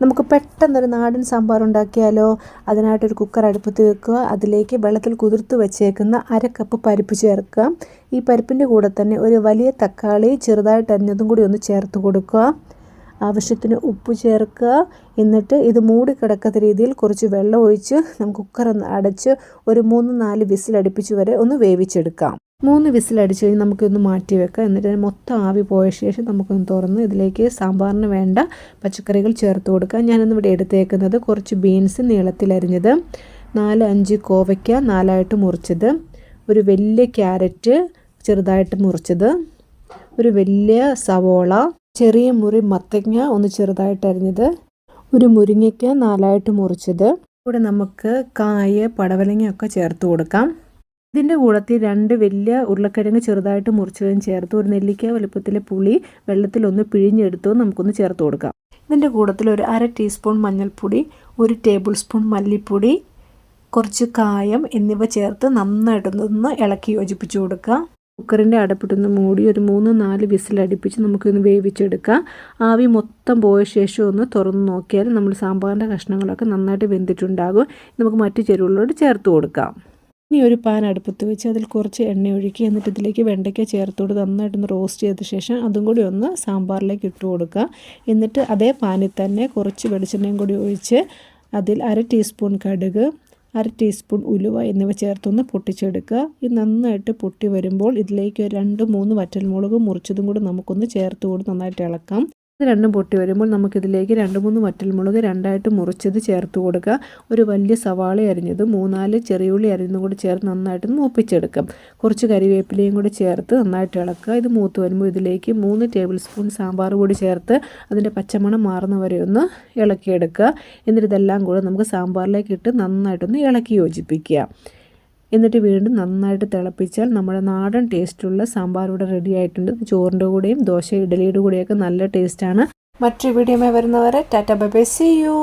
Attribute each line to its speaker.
Speaker 1: നമുക്ക് പെട്ടെന്നൊരു നാടൻ സാമ്പാർ ഉണ്ടാക്കിയാലോ? അതിനായിട്ടൊരു കുക്കർ അടുപ്പത്ത് വെക്കുക. അതിലേക്ക് വെള്ളത്തിൽ കുതിർത്ത് വെച്ചേക്കുന്ന 1/2 കപ്പ് പരിപ്പ് ചേർക്കുക. ഈ പരിപ്പിൻ്റെ കൂടെ തന്നെ ഒരു വലിയ തക്കാളി ചെറുതായിട്ട് അരിഞ്ഞതും കൂടി ഒന്ന് ചേർത്ത് കൊടുക്കുക. ആവശ്യത്തിന് ഉപ്പ് ചേർക്കുക. എന്നിട്ട് ഇത് മൂടി കിടക്കാത്ത രീതിയിൽ കുറച്ച് വെള്ളം ഒഴിച്ച് നമുക്ക് കുക്കർ ഒന്ന് അടച്ച് ഒരു 3-4 വിസിൽ അടുപ്പിച്ച് വരെ ഒന്ന് വേവിച്ചെടുക്കാം. 3 വിസിൽ അടിച്ച് കഴിഞ്ഞ് നമുക്കൊന്ന് മാറ്റി വെക്കാം. എന്നിട്ട് മൊത്തം ആവി പോയ ശേഷം നമുക്കൊന്ന് തുറന്ന് ഇതിലേക്ക് സാമ്പാറിന് വേണ്ട പച്ചക്കറികൾ ചേർത്ത് കൊടുക്കാം. ഞാനിന്നിവിടെ എടുത്തേക്കുന്നത് കുറച്ച് ബീൻസ് നീളത്തിലരിഞ്ഞത്, 4-5 കോവയ്ക്ക 4ആയിട്ട് മുറിച്ചത്, ഒരു വലിയ ക്യാരറ്റ് ചെറുതായിട്ട് മുറിച്ചത്, ഒരു വലിയ സവോള, ചെറിയ മുറി മത്തങ്ങ ഒന്ന് ചെറുതായിട്ട് അരിഞ്ഞത്, ഒരു മുരിങ്ങയ്ക്ക 4ആയിട്ട് മുറിച്ചത്. കൂടെ നമുക്ക് കായ പടവലങ്ങയൊക്കെ ചേർത്ത് കൊടുക്കാം. ഇതിൻ്റെ കൂടത്തിൽ 2 വലിയ ഉരുളക്കിഴങ്ങ് ചെറുതായിട്ട് മുറിച്ചതും ചേർത്ത്, ഒരു നെല്ലിക്ക വലുപ്പത്തിലെ പുളി വെള്ളത്തിലൊന്ന് പിഴിഞ്ഞെടുത്ത് നമുക്കൊന്ന് ചേർത്ത് കൊടുക്കാം. ഇതിൻ്റെ കൂടത്തിൽ ഒരു 1/2 ടീസ്പൂൺ മഞ്ഞൾപ്പൊടി, 1 ടേബിൾ സ്പൂൺ മല്ലിപ്പൊടി, കുറച്ച് കായം എന്നിവ ചേർത്ത് നന്നായിട്ടൊന്ന് ഇളക്കി യോജിപ്പിച്ച് കൊടുക്കുക. കുക്കറിൻ്റെ അടപ്പിട്ടൊന്ന് മൂടി ഒരു 3-4 വിസിൽ അടുപ്പിച്ച് നമുക്കൊന്ന് വേവിച്ചെടുക്കാം. ആവി മൊത്തം പോയ ശേഷം ഒന്ന് തുറന്ന് നോക്കിയാൽ നമ്മൾ സാമ്പാറിൻ്റെ കഷ്ണങ്ങളൊക്കെ നന്നായിട്ട് വെന്തിട്ടുണ്ടാകും. നമുക്ക് മറ്റു ചേരുവകളോട് ചേർത്ത് കൊടുക്കാം. ഇനി ഒരു പാൻ അടുപ്പത്ത് വെച്ച് അതിൽ കുറച്ച് എണ്ണ ഒഴുക്കി, എന്നിട്ട് ഇതിലേക്ക് വെണ്ടയ്ക്ക ചേർത്ത് കൊടുത്ത് നന്നായിട്ടൊന്ന് റോസ്റ്റ് ചെയ്ത ശേഷം അതും കൂടി ഒന്ന് സാമ്പാറിലേക്ക് ഇട്ട് കൊടുക്കുക. എന്നിട്ട് അതേ പാനിൽ തന്നെ കുറച്ച് വെളിച്ചെണ്ണയും കൂടി ഒഴിച്ച് അതിൽ 1/2 ടീസ്പൂൺ കടുക്, 1/2 ടീസ്പൂൺ ഉലുവ എന്നിവ ചേർത്തൊന്ന് പൊട്ടിച്ചെടുക്കുക. ഇത് നന്നായിട്ട് പൊട്ടി വരുമ്പോൾ ഇതിലേക്ക് 2-3 വറ്റൽമുളക് മുറിച്ചതും കൂടി നമുക്കൊന്ന് ചേർത്ത് കൊടുത്ത് നന്നായിട്ട് ഇളക്കാം. ഇത് രണ്ടും പൊട്ടി വരുമ്പോൾ നമുക്കിതിലേക്ക് 2-3 വറ്റൽമുളക് 2ആയിട്ട് മുറിച്ചത് ചേർത്ത് കൊടുക്കുക. ഒരു വലിയ സവാള അരിഞ്ഞത്, 3-4 ചെറിയുള്ളി അരിഞ്ഞതും കൂടി ചേർത്ത് നന്നായിട്ട് മൂപ്പിച്ചെടുക്കാം. കുറച്ച് കരിവേപ്പിലയും കൂടി ചേർത്ത് നന്നായിട്ട് ഇളക്കുക. ഇത് മൂത്ത് വരുമ്പോൾ ഇതിലേക്ക് 3 ടേബിൾ സ്പൂൺ സാമ്പാർ കൂടി ചേർത്ത് അതിൻ്റെ പച്ചമണം മാറുന്നവരെ ഒന്ന് ഇളക്കിയെടുക്കുക. എന്നിട്ട് ഇതെല്ലാം കൂടെ നമുക്ക് സാമ്പാറിലേക്ക് ഇട്ട് നന്നായിട്ടൊന്ന് ഇളക്കി യോജിപ്പിക്കുക. എന്നിട്ട് വീണ്ടും നന്നായിട്ട് തിളപ്പിച്ചാൽ നമ്മുടെ നാടൻ ടേസ്റ്റുള്ള സാമ്പാർ ഇവിടെ റെഡി ആയിട്ടുണ്ട്. ചോറിൻ്റെ കൂടെയും ദോശ ഇഡലിയുടെ കൂടെയൊക്കെ നല്ല ടേസ്റ്റാണ്. മറ്റൊരു വീഡിയോയുമായി വരുന്നവരെ tata bye bye, see U.